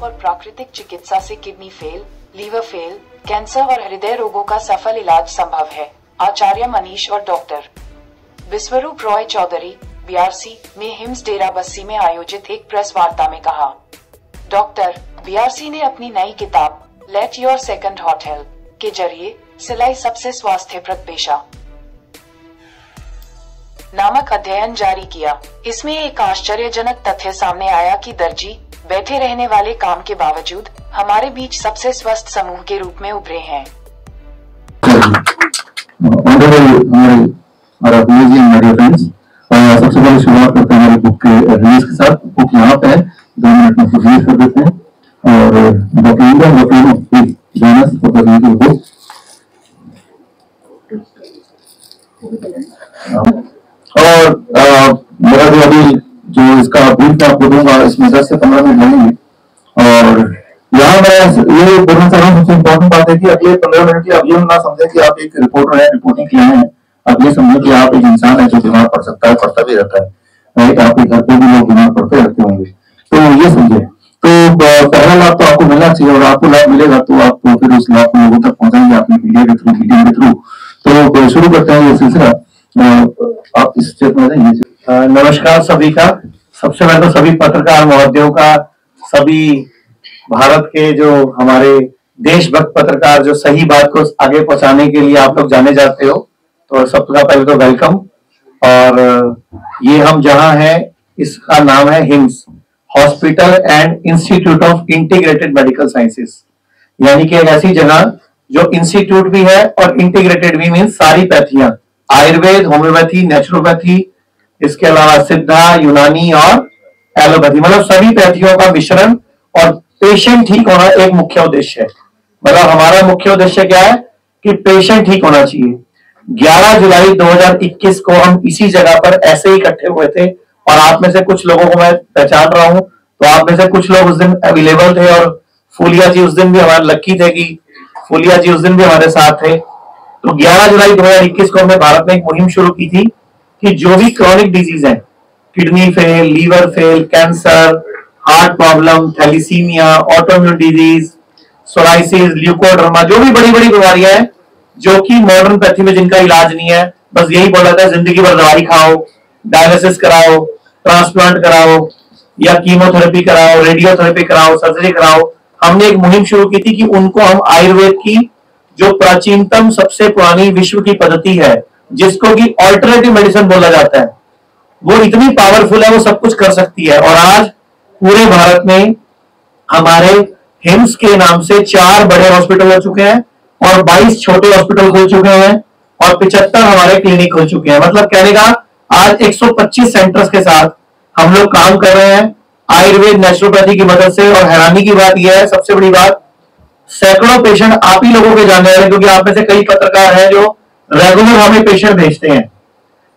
और प्राकृतिक चिकित्सा से kidney fail, liver fail, cancer और हृदय रोगों का सफल इलाज संभव है। आचार्य मनीष और डॉक्टर विश्वरूप रॉय चौधरी बीआरसी ने हिम्स डेरा बस्सी में आयोजित एक प्रेस वार्ता में कहा। डॉक्टर बीआरसी ने अपनी नई किताब let your second heart help के जरिए सिलाई सबसे स्वास्थ्यप्रद पेशा नामक अध्ययन जारी किया। इसमें एक आश्चर्यजनक तथ्य सामने आया कि दर्जी बैठे रहने वाले काम के बावजूद हमारे बीच सबसे स्वस्थ समूह के रूप में उभरे हैं। सबसे पहले शुरुआत करते हैं हमारे बुक के रिलीज के साथ। बुक यहाँ पे है, 2 मिनट में रिलीज कर देते हैं और मेरा जो अभी जो इसका ब्रीफ मैं आपको दूंगा इसमें 10 से 15 मिनट लगेंगे। और यहाँ मैं ये बोलना चाह रहा हूँ, सबसे इम्पोर्टेंट बात है कि अगले 15 मिनट की आप ये ना समझे कि आप एक रिपोर्टर है, रिपोर्टिंग के लिए हैं। आप ये समझे कि आप एक इंसान है जो बीमार पड़ सकता है, पड़ता भी रहता है, राइट। आपके घर पे भी लोग बीमार पड़ते रहते होंगे, तो ये समझे। तो पहला लाभ तो आपको मिलना चाहिए और आपको लाभ मिलेगा तो आप फिर उस लाभ को लोगों तक पहुंचाएंगे अपनी मीडिया के थ्रू, मीडिया के थ्रू। तो शुरू करते हैं ये सिलसिला। आप इस स्टेप में जाइए। नमस्कार सभी का। सबसे पहले तो सभी पत्रकार महोदयों का, सभी भारत के जो हमारे देशभक्त पत्रकार जो सही बात को आगे पहुंचाने के लिए आप लोग जाने जाते हो, तो सबसे पहले तो वेलकम। और ये हम जहां हैं इसका नाम है hymns, hospital and institute of integrated medical sciences, यानी कि एक ऐसी जगह जो इंस्टीट्यूट भी है और इंटीग्रेटेड भी, मीन सारी पैथियां, आयुर्वेद, होम्योपैथी, नेचुरोपैथी, इसके अलावा सिद्धा, यूनानी और एलोपैथी, मतलब सभी पैथियों का मिश्रण। और पेशेंट ठीक होना एक मुख्य उद्देश्य है। मतलब हमारा मुख्य उद्देश्य क्या है कि पेशेंट ठीक होना चाहिए। 11 जुलाई 2021 को हम इसी जगह पर ऐसे ही इकट्ठे हुए थे और आप में से कुछ लोगों को मैं पहचान रहा हूं, तो आप में से कुछ लोग उस दिन अवेलेबल थे और फूलिया जी उस दिन भी हमारे लक्की थे कि फूलिया जी उस दिन भी हमारे साथ थे। तो 11 जुलाई 2021 को हमने भारत में एक मुहिम शुरू की थी कि जो भी क्रॉनिक डिजीज है, kidney fail, liver fail, cancer, heart problem, thalassemia, autoimmune disease, psoriasis, leukoderma, जो भी बड़ी बड़ी बीमारियां हैं जो कि मॉडर्न पैथी में जिनका इलाज नहीं है, बस यही बोला था जिंदगी भर दवाई खाओ, डायलिसिस कराओ, ट्रांसप्लांट कराओ या कीमोथेरेपी कराओ, रेडियोथेरेपी कराओ, सर्जरी कराओ। हमने एक मुहिम शुरू की थी कि उनको हम आयुर्वेद की जो प्राचीनतम सबसे पुरानी विश्व की पद्धति है, जिसको कि ऑल्टरनेटिव मेडिसिन बोला जाता है, वो इतनी पावरफुल है, वो सब कुछ कर सकती है। और आज पूरे भारत में हमारे हिम्स के नाम से 4 बड़े हॉस्पिटल हो चुके हैं और 22 छोटे हॉस्पिटल खुल चुके हैं और 75 हमारे क्लिनिक खुल चुके हैं। मतलब कहने का आज 125 सेंटर्स के साथ हम लोग काम कर रहे हैं आयुर्वेद, नेचुरोपैथी की मदद से। और हैरानी की बात यह है, सबसे बड़ी बात, सैकड़ों पेशेंट आप ही लोगों के जानने वाले, क्योंकि आप में से कई पत्रकार हैं जो रेगुलर हमें पेशेंट भेजते हैं।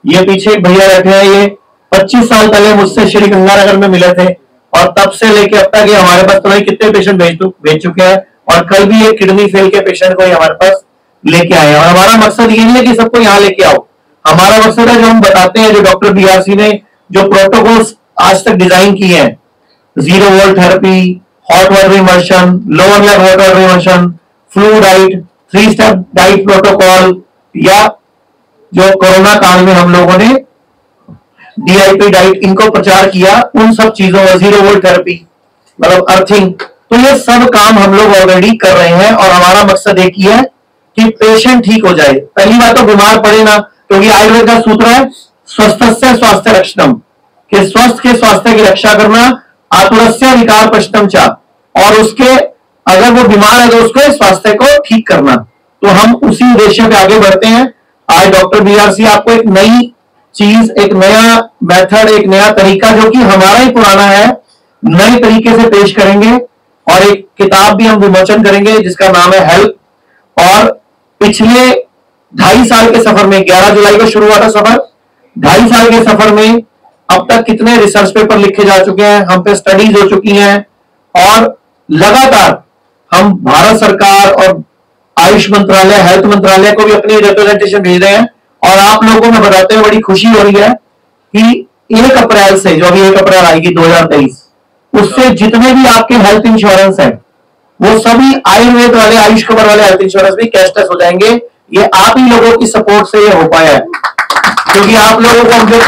ये पीछे एक भैया बैठे हैं, ये 25 साल पहले मुझसे श्री गंगानगर में मिले थे और तब से लेके अब तक ये हमारे पास तो कितने पेशेंट भेज चुके हैं। और कल भी एक किडनी फेल के पेशेंट को हमारे पास लेके आए हैं। और हमारा मकसद ये नहीं है कि सबको यहाँ लेके आओ, हमारा मकसद है जो हम बताते हैं, जो डॉक्टर बीआरसी ने जो प्रोटोकॉल्स आज तक डिजाइन किए हैं, 0 volt therapy, hot water immersion, lower leg hot water immersion, flu diet, 3 step diet protocol, या जो कोरोना काल में हम लोगों ने डीआईपी डाइट इनको प्रचार किया, उन सब चीजों में 0 वोल्ट थेरेपी मतलब अर्थिंग, तो ये सब काम हम लोग ऑलरेडी कर रहे हैं। और हमारा मकसद एक ही है कि पेशेंट ठीक हो जाए। पहली बात तो बीमार पड़े ना, क्योंकि आयुर्वेद का सूत्र है स्वस्थस्य स्वास्थ्य रक्षणम, कि स्वस्थ के स्वास्थ्य की रक्षा करना, आतुरस्य विकार प्रश्नम चा, और उसके अगर वो बीमार है तो उसके स्वास्थ्य को ठीक करना। तो हम उसी उद्देश्य पे आगे बढ़ते हैं। आज डॉक्टर बीआरसी आपको एक नई चीज, एक नया मेथड, एक नया तरीका जो कि हमारा ही पुराना है, नए तरीके से पेश करेंगे। और एक किताब भी हम विमोचन करेंगे जिसका नाम है हेल्प। और पिछले 2.5 साल के सफर में, 11 जुलाई को शुरू हुआ था सफर, 2.5 साल के सफर में अब तक कितने रिसर्च पेपर लिखे जा चुके हैं, हम पे स्टडीज हो चुकी हैं, और लगातार हम भारत सरकार और आयुष मंत्रालय, हेल्थ मंत्रालय को भी अपनी रिप्रेजेंटेशन भेज रहे हैं। और आप लोगों को बताते हुए बड़ी खुशी हो रही है कि 1 अप्रैल से, जो अभी 1 अप्रैल आएगी 2023, उससे जितने भी आपके हेल्थ इंश्योरेंस है वो सभी आयुर्वेद वाले, आयुष कवर वाले हेल्थ इंश्योरेंस भी कैशलेस हो जाएंगे। ये आप ही लोगों की सपोर्ट से ये हो पाया है, क्योंकि आप लोगों को हम जो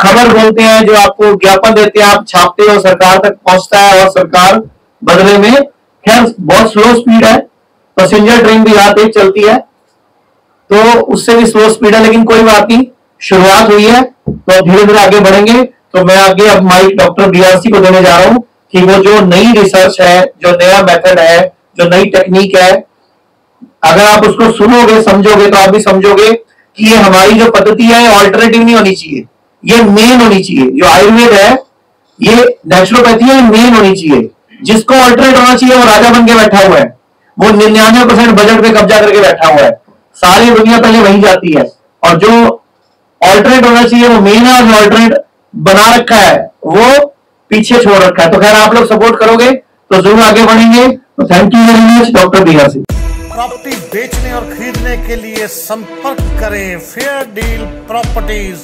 खबर बोलते हैं, जो आपको ज्ञापन देते हैं, आप छापते हो, सरकार तक पहुंचता है और सरकार बदले में, खैर बहुत स्लो स्पीड है, पैसेंजर ट्रेन भी रात एक चलती है तो उससे भी स्लो स्पीड है, लेकिन कोई बात नहीं, शुरुआत हुई है तो धीरे धीरे आगे बढ़ेंगे। तो मैं आगे अब माइक डॉक्टर बीआरसी को देने जा रहा हूं कि वो जो नई रिसर्च है, जो नया मेथड है, जो नई टेक्निक है, अगर आप उसको सुनोगे, समझोगे तो आप भी समझोगे कि ये हमारी जो पद्धति है ऑल्टरनेटिव नहीं होनी चाहिए, ये मेन होनी चाहिए। जो आयुर्वेद है, ये नेचुरोपैथी है, मेन होनी चाहिए। जिसको ऑल्टरनेट होना चाहिए वो राजा बन के बैठा हुआ है, वो 99% बजट पे कब्जा करके बैठा हुआ है, सारी दुनिया पहले वहीं जाती है। और जो ऑल्टरनेट होना चाहिए वो मेन है, और जो ऑल्टरनेट बना रखा है वो पीछे छोड़ रखा है। तो खैर आप लोग सपोर्ट करोगे तो जरूर आगे बढ़ेंगे। तो thank you very much doctor BRC. Property बेचने और खरीदने के लिए संपर्क करें फेयर डील प्रॉपर्टीज।